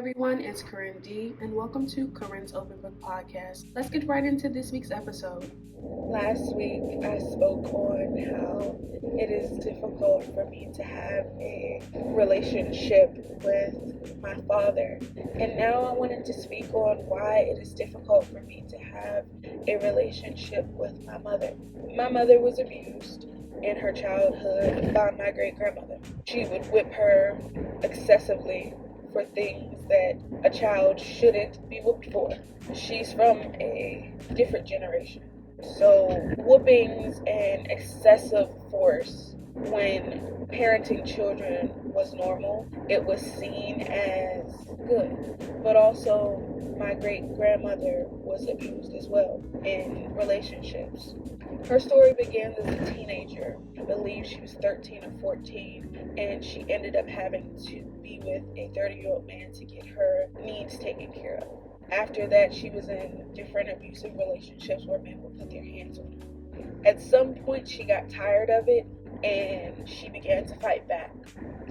everyone, it's CorinD, and welcome to Corin's Open Book Podcast. Let's get right into this week's episode. Last week, I spoke on how it is difficult for me to have a relationship with my father. And now I wanted to speak on why it is difficult for me to have a relationship with my mother. My mother was abused in her childhood by my great-grandmother. She would whip her excessively for things that a child shouldn't be whooped for. She's from a different generation. So whoopings and excessive force when parenting children was normal, it was seen as good. But also my great-grandmother was abused as well in relationships. Her story begins as a teenager. I believe she was 13 or 14, and she ended up having to be with a 30-year-old man to get her needs taken care of. After that, she was in different abusive relationships where men would put their hands on her. At some point, she got tired of it, and she began to fight back.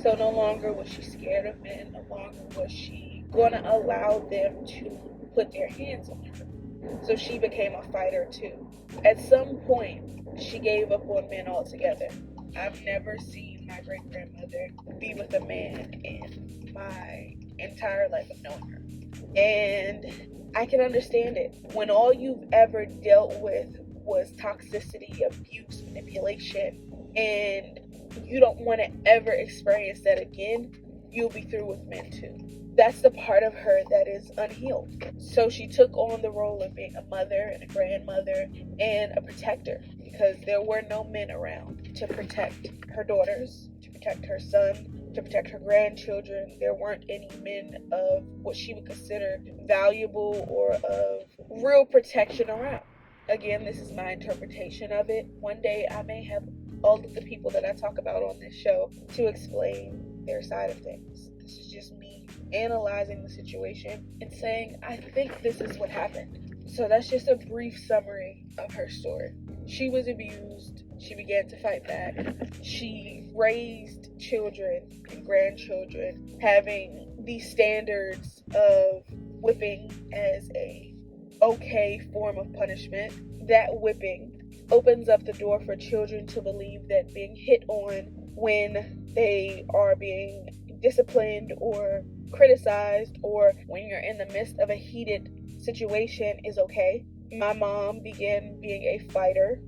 So no longer was she scared of men, no longer was she going to allow them to put their hands on her. So she became a fighter too. At some point, she gave up on men altogether. I've never seen my great-grandmother be with a man in my entire life of knowing her. And I can understand it. When all you've ever dealt with was toxicity, abuse, manipulation, and you don't want to ever experience that again, you'll be through with men too. That's the part of her that is unhealed. So she took on the role of being a mother and a grandmother and a protector, because there were no men around to protect her daughters, to protect her son, to protect her grandchildren. There weren't any men of what she would consider valuable or of real protection around. Again, this is my interpretation of it. One day I may have all of the people that I talk about on this show to explain their side of things. This is just me analyzing the situation and saying, I think this is what happened. So that's just a brief summary of her story. She was abused. She began to fight back. She raised children and grandchildren having these standards of whipping as a okay form of punishment. That whipping opens up the door for children to believe that being hit on when they are being disciplined or criticized, or when you're in the midst of a heated situation, is okay. My mom began being a fighter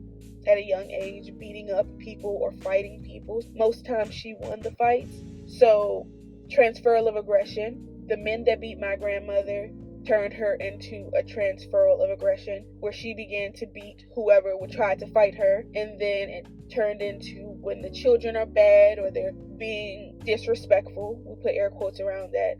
at a young age, beating up people or fighting people. Most times she won the fights. So transferal of aggression. The men that beat my grandmother turned her into a transferal of aggression, where she began to beat whoever would try to fight her. And then it turned into when the children are bad or they're being disrespectful, we put air quotes around that,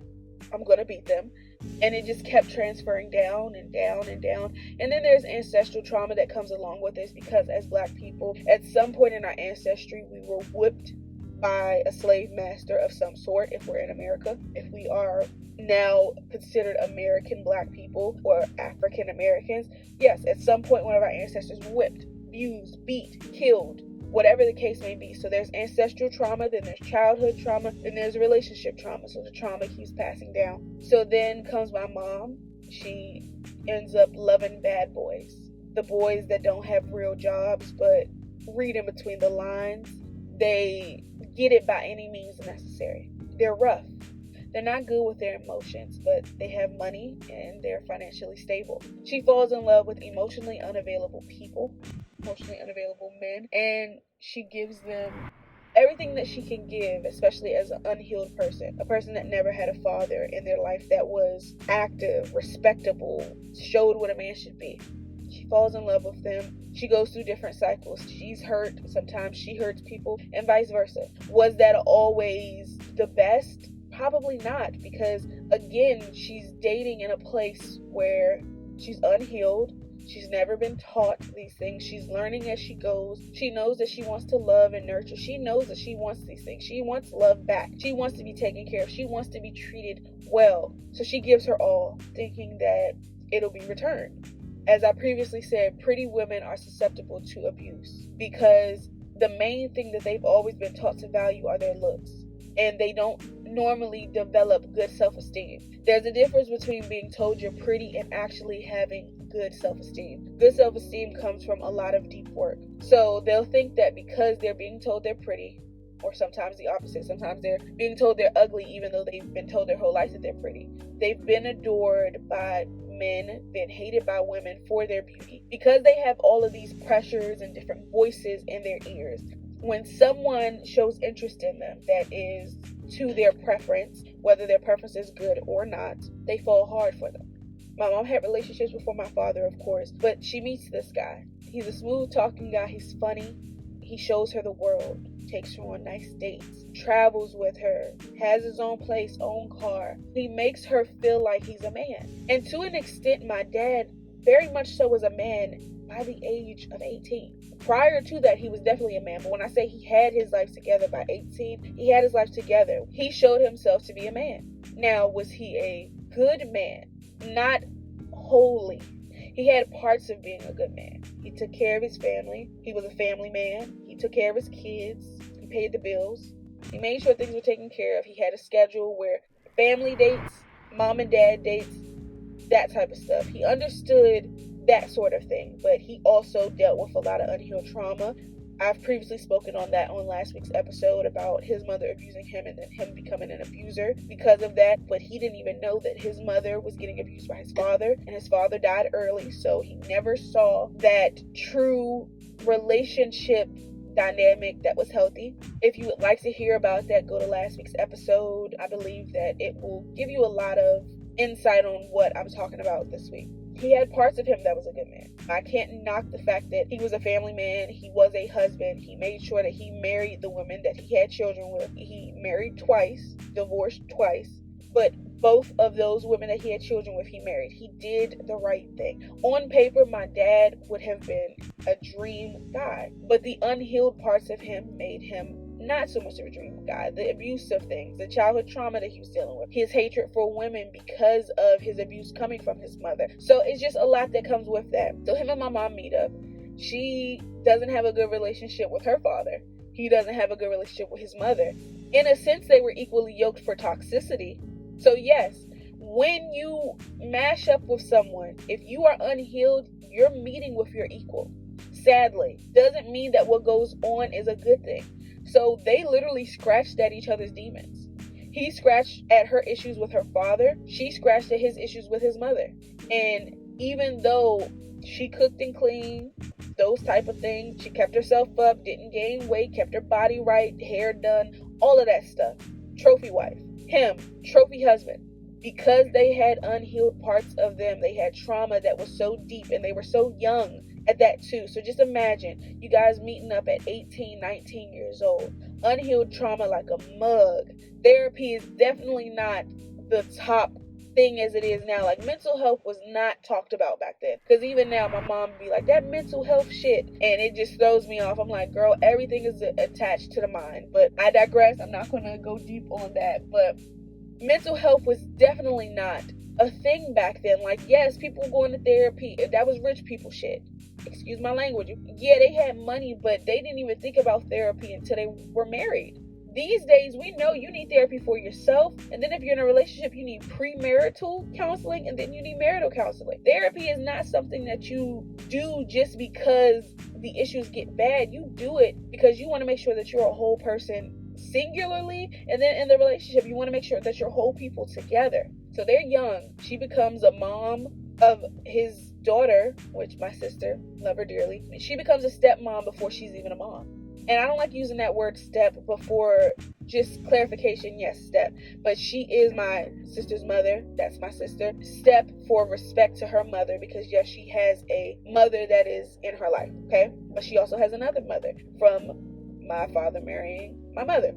I'm going to beat them. And it just kept transferring down and down and down. And then there's ancestral trauma that comes along with this, because as Black people, at some point in our ancestry, we were whipped by a slave master of some sort if we're in America. If we are now considered American Black people or African Americans, yes, at some point one of our ancestors were whipped, abused, beat, killed, whatever the case may be. So there's ancestral trauma, then there's childhood trauma, then there's relationship trauma. So the trauma keeps passing down. So then comes my mom. She ends up loving bad boys. The boys that don't have real jobs, but read in between the lines. They get it by any means necessary. They're rough. They're not good with their emotions, but they have money and they're financially stable. She falls in love with emotionally unavailable people, emotionally unavailable men, and she gives them everything that she can give, especially as an unhealed person, a person that never had a father in their life that was active, respectable, showed what a man should be. She falls in love with them. She goes through different cycles. She's hurt. Sometimes she hurts people, and vice versa. Was that always the best? Probably not, because again, she's dating in a place where she's unhealed. She's never been taught these things. She's learning as she goes. She knows that she wants to love and nurture. She knows that she wants these things. She wants love back. She wants to be taken care of. She wants to be treated well. So she gives her all, thinking that it'll be returned. As I previously said, pretty women are susceptible to abuse because the main thing that they've always been taught to value are their looks. And they don't normally develop good self-esteem. There's a difference between being told you're pretty and actually having good self-esteem. Good self-esteem comes from a lot of deep work. So they'll think that because they're being told they're pretty, or sometimes the opposite, sometimes they're being told they're ugly even though they've been told their whole life that they're pretty. They've been adored by men, been hated by women for their beauty. Because they have all of these pressures and different voices in their ears, when someone shows interest in them that is to their preference, whether their preference is good or not, they fall hard for them. My mom had relationships before my father, of course, but she meets this guy. He's a smooth talking guy. He's funny. He shows her the world, takes her on nice dates, travels with her, has his own place, own car. He makes her feel like he's a man. And to an extent, my dad very much so was a man by the age of 18. Prior to that, he was definitely a man. But when I say he had his life together by 18, he had his life together. He showed himself to be a man. Now, was he a good man? Not wholly. He had parts of being a good man. He took care of his family. He was a family man. He took care of his kids. He paid the bills. He made sure things were taken care of. He had a schedule where family dates, mom and dad dates, that type of stuff. He understood that sort of thing, but he also dealt with a lot of unhealed trauma. I've previously spoken on that on last week's episode about his mother abusing him and then him becoming an abuser because of that. But he didn't even know that his mother was getting abused by his father, and his father died early, so he never saw that true relationship dynamic that was healthy. If you would like to hear about that, go to last week's episode. I believe that it will give you a lot of insight on what I'm talking about this week. He had parts of him that was a good man. I can't knock the fact that he was a family man. He was a husband. He made sure that he married the women that he had children with. He married twice, divorced twice, but both of those women that he had children with, he married. He did the right thing. On paper, my dad would have been a dream guy, but the unhealed parts of him made him not so much of a dream guy. The abusive things, the childhood trauma that he was dealing with, his hatred for women because of his abuse coming from his mother. So it's just a lot that comes with that. So him and my mom meet up. She doesn't have a good relationship with her father. He doesn't have a good relationship with his mother. In a sense, they were equally yoked for toxicity. So yes, when you mash up with someone, if you are unhealed, you're meeting with your equal. Sadly, doesn't mean that what goes on is a good thing. So they literally scratched at each other's demons. He scratched at her issues with her father. She scratched at his issues with his mother. And even though she cooked and cleaned, those type of things, she kept herself up, didn't gain weight, kept her body right, hair done, all of that stuff. Trophy wife. Him, trophy husband. Because they had unhealed parts of them, they had trauma that was so deep, and they were so young at that too. So just imagine you guys meeting up at 18, 19 years old. Unhealed trauma like a mug. Therapy is definitely not the top thing as it is now. Like, mental health was not talked about back then. Because even now, my mom would be like, that mental health shit. And it just throws me off. I'm like, girl, everything is attached to the mind. But I digress. I'm not going to go deep on that. But mental health was definitely not a thing back then. Like, yes, people going to therapy. That was rich people shit. Excuse my language. Yeah, they had money, but they didn't even think about therapy until they were married. These days, we know you need therapy for yourself, and then if you're in a relationship, you need premarital counseling, and then you need marital counseling. Therapy is not something that you do just because the issues get bad. You do it because you want to make sure that you're a whole person singularly, and then in the relationship, you want to make sure that you're whole people together. So they're young. She becomes a mom of his daughter, which my sister, love her dearly. She becomes a stepmom before she's even a mom. And I don't like using that word step before, just clarification, yes, step. But she is my sister's mother. That's my sister. Step for respect to her mother, because yes, she has a mother that is in her life, okay? But she also has another mother from my father marrying my mother.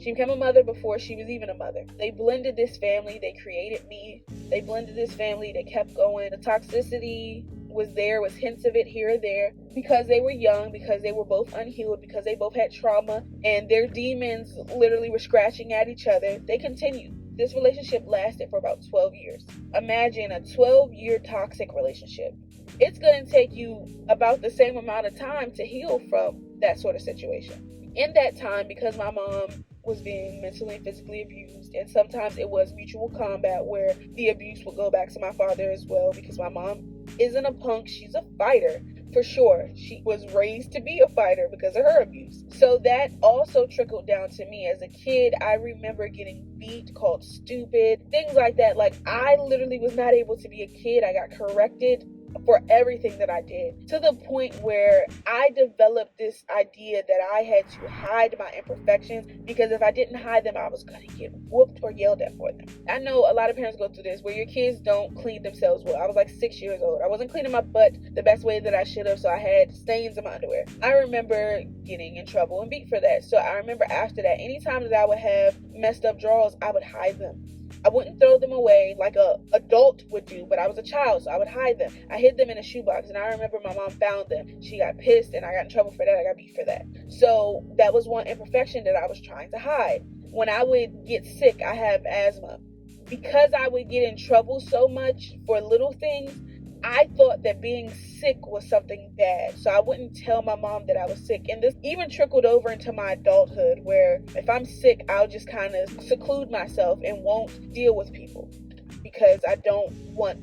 She became a mother before she was even a mother. They blended this family. They created me. They blended this family. They kept going. The toxicity was there, was hints of it here or there, because they were young, because they were both unhealed, because they both had trauma, and their demons literally were scratching at each other. They continued. This relationship lasted for about 12 years. Imagine a 12-year toxic relationship. It's going to take you about the same amount of time to heal from that sort of situation. In that time, because my mom was being mentally and physically abused, and sometimes it was mutual combat where the abuse would go back to my father as well, because my mom isn't a punk, she's a fighter. For sure, she was raised to be a fighter because of her abuse. So that also trickled down to me. As a kid, I remember getting beat, called stupid, things like that. Like, I literally was not able to be a kid. I got corrected for everything that I did, to the point where I developed this idea that I had to hide my imperfections, because if I didn't hide them, I was going to get whooped or yelled at for them. I know a lot of parents go through this where your kids don't clean themselves well. I was like 6 years old. I wasn't cleaning my butt the best way that I should have, so I had stains in my underwear. I remember getting in trouble and beat for that. So I remember after that, anytime that I would have messed up drawers, I would hide them. I wouldn't throw them away like a adult would do, but I was a child, so I would hide them. I hid them in a shoebox, and I remember my mom found them. She got pissed, and I got in trouble for that. I got beat for that. So that was one imperfection that I was trying to hide. When I would get sick, I have asthma. Because I would get in trouble so much for little things, I thought that being sick was something bad, so I wouldn't tell my mom that I was sick. And this even trickled over into my adulthood, where if I'm sick, I'll just kind of seclude myself and won't deal with people because I don't want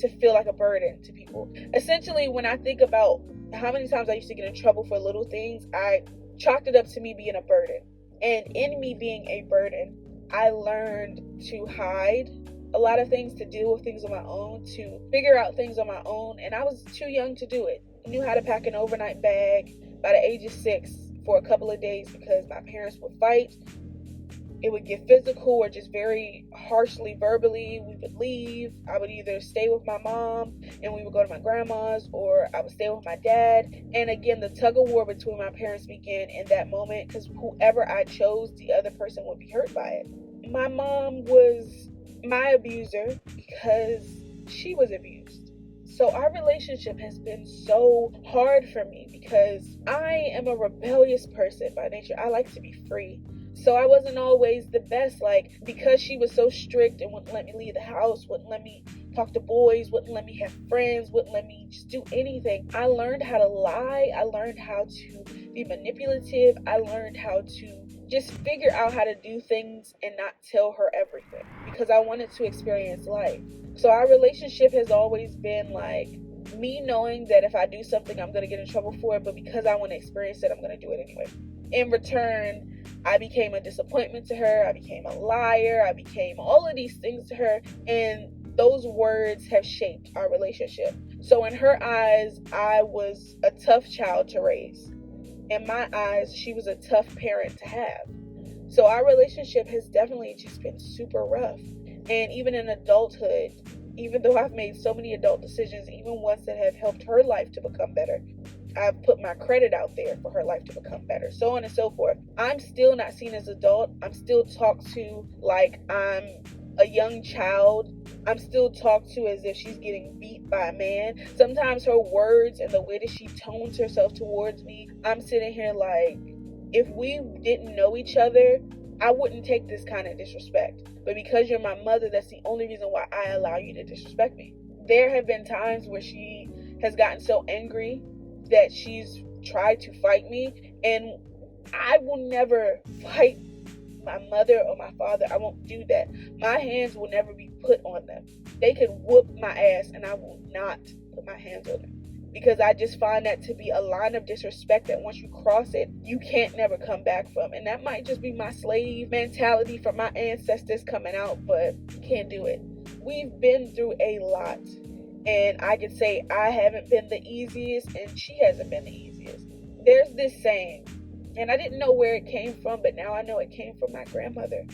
to feel like a burden to people. Essentially, when I think about how many times I used to get in trouble for little things, I chalked it up to me being a burden. And in me being a burden, I learned to hide a lot of things, to deal with things on my own, to figure out things on my own, and I was too young to do it. I knew how to pack an overnight bag by the age of 6 for a couple of days because my parents would fight. It would get physical or just very harshly verbally. We would leave. I would either stay with my mom and we would go to my grandma's, or I would stay with my dad. And again, the tug of war between my parents began in that moment, because whoever I chose, the other person would be hurt by it. My mom was my abuser because she was abused. So our relationship has been so hard for me because I am a rebellious person by nature. I like to be free. So I wasn't always the best, like, because she was so strict and wouldn't let me leave the house, wouldn't let me talk to boys, wouldn't let me have friends, wouldn't let me just do anything. I learned how to lie. I learned how to be manipulative. I learned how to just figure out how to do things and not tell her everything because I wanted to experience life. So our relationship has always been like me knowing that if I do something, I'm going to get in trouble for it, but because I want to experience it, I'm going to do it anyway. In return, I became a disappointment to her. I became a liar. I became all of these things to her, and those words have shaped our relationship. So in her eyes, I was a tough child to raise. In my eyes, she was a tough parent to have. So our relationship has definitely just been super rough. And even in adulthood, even though I've made so many adult decisions, even ones that have helped her life to become better, I've put my credit out there for her life to become better, so on and so forth. I'm still not seen as adult. I'm still talked to like I'm a young child. I'm still talked to as if she's getting beat by a man. Sometimes her words and the way that she tones herself towards me, I'm sitting here like, if we didn't know each other, I wouldn't take this kind of disrespect. But because you're my mother, that's the only reason why I allow you to disrespect me. There have been times where she has gotten so angry that she's tried to fight me, and I will never fight my mother or my father. I won't do that. My hands will never be put on them. They could whoop my ass and I will not put my hands on them, because I just find that to be a line of disrespect that once you cross it, you can't never come back from. And that might just be my slave mentality from my ancestors coming out, but can't do it. We've been through a lot, and I can say I haven't been the easiest and she hasn't been the easiest. There's this saying, and I didn't know where it came from, but now I know it came from my grandmother.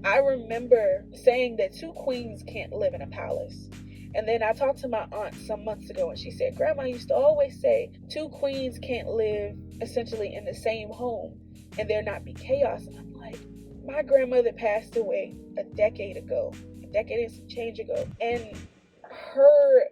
I remember saying that 2 queens can't live in a palace. And then I talked to my aunt some months ago, and she said, Grandma used to always say 2 queens can't live essentially in the same home and there not be chaos. And I'm like, my grandmother passed away a decade and some change ago. And her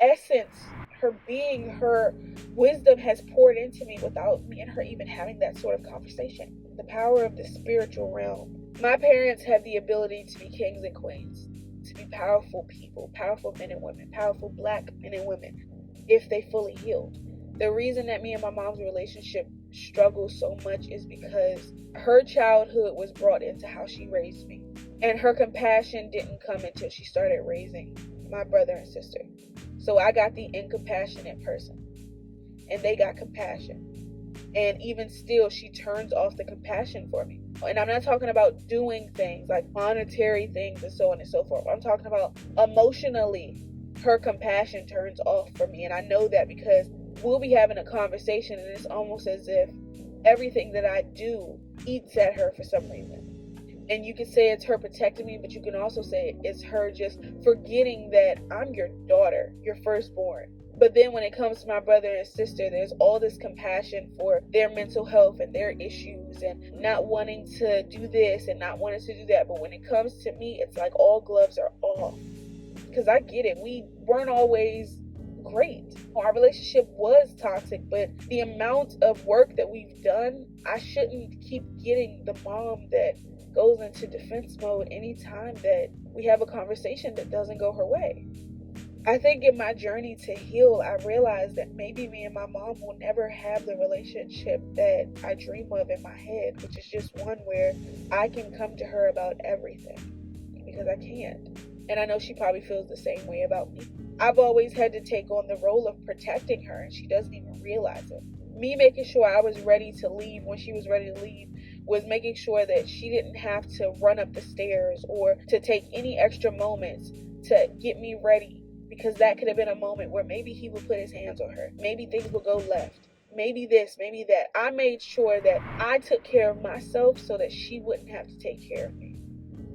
essence, her being, her wisdom has poured into me without me and her even having that sort of conversation. The power of the spiritual realm. My parents have the ability to be kings and queens, to be powerful people, powerful men and women, powerful Black men and women, if they fully healed. The reason that me and my mom's relationship struggles so much is because her childhood was brought into how she raised me. And her compassion didn't come until she started raising my brother and sister. So I got the incompassionate person, and they got compassion. And even still, she turns off the compassion for me. And I'm not talking about doing things like monetary things and so on and so forth. I'm talking about emotionally, her compassion turns off for me. And I know that because we'll be having a conversation and it's almost as if everything that I do eats at her for some reason. And you can say it's her protecting me, but you can also say it's her just forgetting that I'm your daughter, your firstborn. But then when it comes to my brother and sister, there's all this compassion for their mental health and their issues and not wanting to do this and not wanting to do that. But when it comes to me, it's like all gloves are off. Because I get it. We weren't always great. Our relationship was toxic, but the amount of work that we've done, I shouldn't keep getting the mom that goes into defense mode anytime that we have a conversation that doesn't go her way. I think in my journey to heal, I realized that maybe me and my mom will never have the relationship that I dream of in my head, which is just one where I can come to her about everything, because I can't. And I know she probably feels the same way about me. I've always had to take on the role of protecting her, and she doesn't even realize it. Me making sure I was ready to leave when she was ready to leave was making sure that she didn't have to run up the stairs or to take any extra moments to get me ready. Because that could have been a moment where maybe he would put his hands on her. Maybe things would go left. Maybe this, maybe that. I made sure that I took care of myself so that she wouldn't have to take care of me.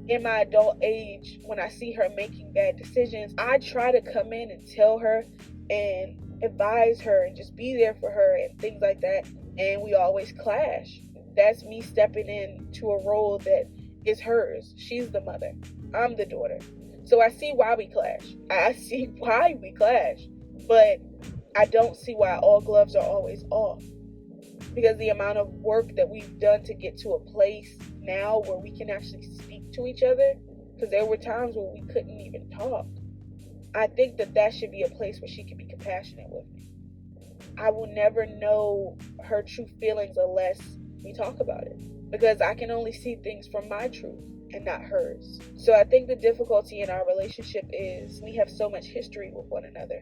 In my adult age, when I see her making bad decisions, I try to come in and tell her and advise her and just be there for her and things like that. And we always clash. That's me stepping into a role that is hers. She's the mother. I'm the daughter. So I see why we clash. But I don't see why all gloves are always off. Because the amount of work that we've done to get to a place now where we can actually speak to each other, because there were times where we couldn't even talk. I think that should be a place where she can be compassionate with me. I will never know her true feelings unless we talk about it. Because I can only see things from my truth and not hers. So I think the difficulty in our relationship is we have so much history with one another.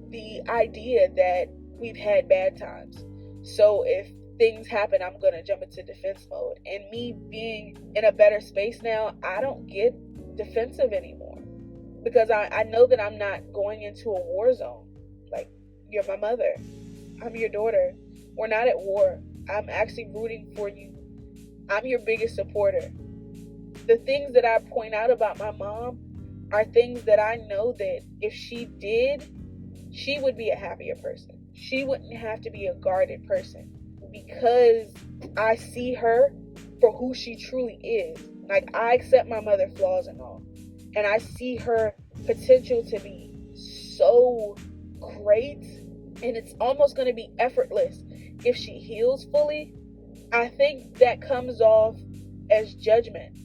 The idea that we've had bad times. So if things happen, I'm going to jump into defense mode. And me being in a better space now, I don't get defensive anymore. Because I know that I'm not going into a war zone. Like, you're my mother. I'm your daughter. We're not at war. I'm actually rooting for you. I'm your biggest supporter. The things that I point out about my mom are things that I know that if she did, she would be a happier person. She wouldn't have to be a guarded person because I see her for who she truly is. Like, I accept my mother's flaws and all. And I see her potential to be so great. And it's almost going to be effortless if she heals fully. I think that comes off as judgment.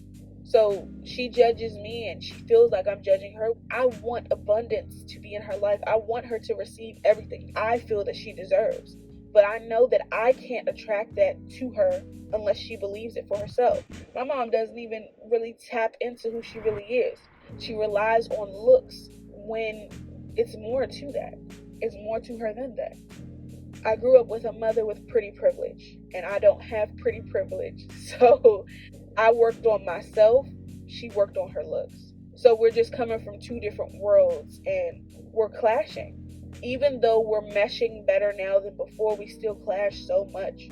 So she judges me and she feels like I'm judging her. I want abundance to be in her life. I want her to receive everything I feel that she deserves. But I know that I can't attract that to her unless she believes it for herself. My mom doesn't even really tap into who she really is. She relies on looks when it's more to that. It's more to her than that. I grew up with a mother with pretty privilege, and I don't have pretty privilege. So I worked on myself. She worked on her looks. So we're just coming from two different worlds, and we're clashing. Even though we're meshing better now than before, we still clash so much.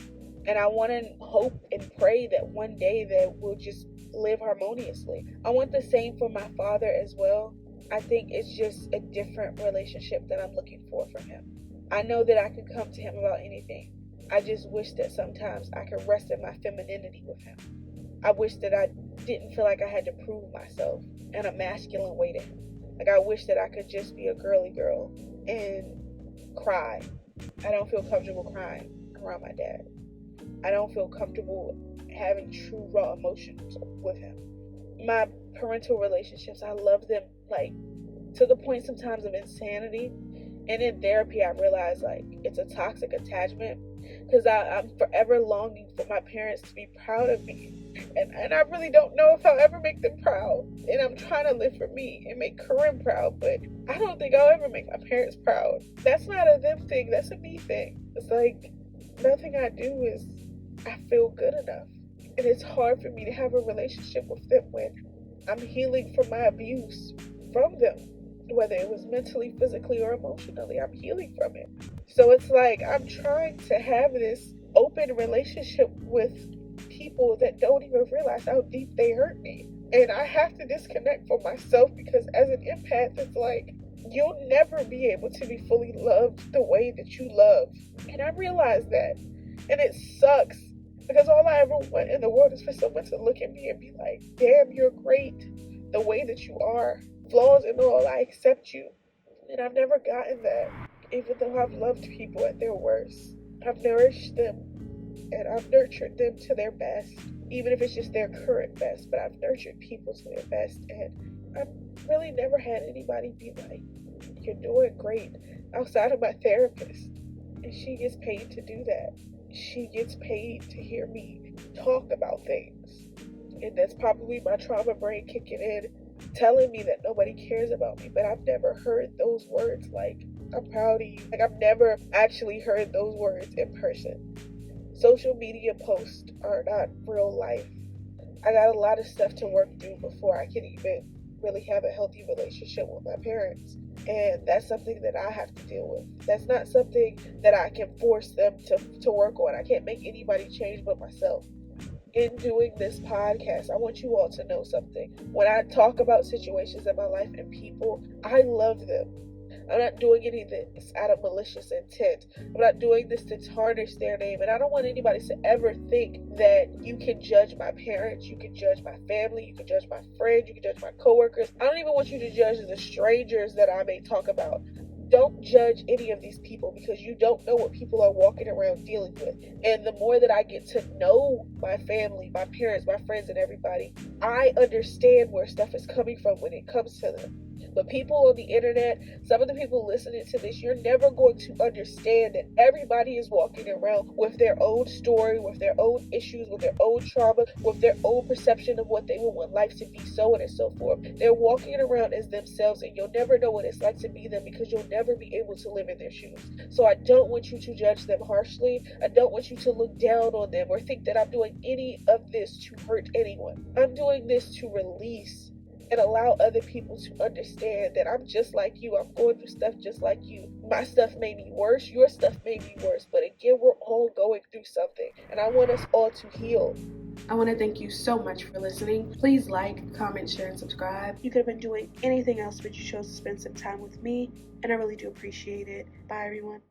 And I want to hope and pray that one day that we'll just live harmoniously. I want the same for my father as well. I think it's just a different relationship that I'm looking for from him. I know that I can come to him about anything. I just wish that sometimes I could rest in my femininity with him. I wish that I didn't feel like I had to prove myself in a masculine way to him. Like, I wish that I could just be a girly girl and cry. I don't feel comfortable crying around my dad. I don't feel comfortable having true raw emotions with him. My parental relationships, I love them like to the point sometimes of insanity. And in therapy, I realized like it's a toxic attachment. because I'm forever longing for my parents to be proud of me. And I really don't know if I'll ever make them proud. And I'm trying to live for me and make Corin proud, but I don't think I'll ever make my parents proud. That's not a them thing, that's a me thing. It's like nothing I do is I feel good enough. And it's hard for me to have a relationship with them when I'm healing from my abuse from them. Whether it was mentally, physically, or emotionally, I'm healing from it. So it's like I'm trying to have this open relationship with people that don't even realize how deep they hurt me. And I have to disconnect from myself because as an empath, it's like you'll never be able to be fully loved the way that you love. And I realize that. And it sucks because all I ever want in the world is for someone to look at me and be like, damn, you're great the way that you are. Flaws and all, I accept you. And I've never gotten that. Even though I've loved people at their worst. I've nourished them and I've nurtured them to their best. Even if it's just their current best. But I've nurtured people to their best. And I've really never had anybody be like, you're doing great, outside of my therapist. And she gets paid to do that. She gets paid to hear me talk about things. And that's probably my trauma brain kicking in, telling me that nobody cares about me. But I've never heard those words like, I'm proud of you. Like, I've never actually heard those words in person. Social media posts are not real life. I got a lot of stuff to work through before I can even really have a healthy relationship with my parents. And that's something that I have to deal with. That's not something that I can force them to work on. I can't make anybody change but myself. In doing this podcast, I want you all to know something. When I talk about situations in my life and people, I love them. I'm not doing any of this out of malicious intent. I'm not doing this to tarnish their name. And I don't want anybody to ever think that you can judge my parents, you can judge my family, you can judge my friends, you can judge my coworkers. I don't even want you to judge the strangers that I may talk about. Don't judge any of these people because you don't know what people are walking around dealing with. And the more that I get to know my family, my parents, my friends, and everybody, I understand where stuff is coming from when it comes to them. But people on the internet, some of the people listening to this, you're never going to understand that everybody is walking around with their own story, with their own issues, with their own trauma, with their own perception of what they would want life to be, so on and so forth. They're walking around as themselves, and you'll never know what it's like to be them because you'll never be able to live in their shoes. So I don't want you to judge them harshly. I don't want you to look down on them or think that I'm doing any of this to hurt anyone. I'm doing this to release and allow other people to understand that I'm just like you. I'm going through stuff just like you. My stuff may be worse. Your stuff may be worse. But again, we're all going through something. And I want us all to heal. I want to thank you so much for listening. Please like, comment, share, and subscribe. You could have been doing anything else, but you chose to spend some time with me. And I really do appreciate it. Bye, everyone.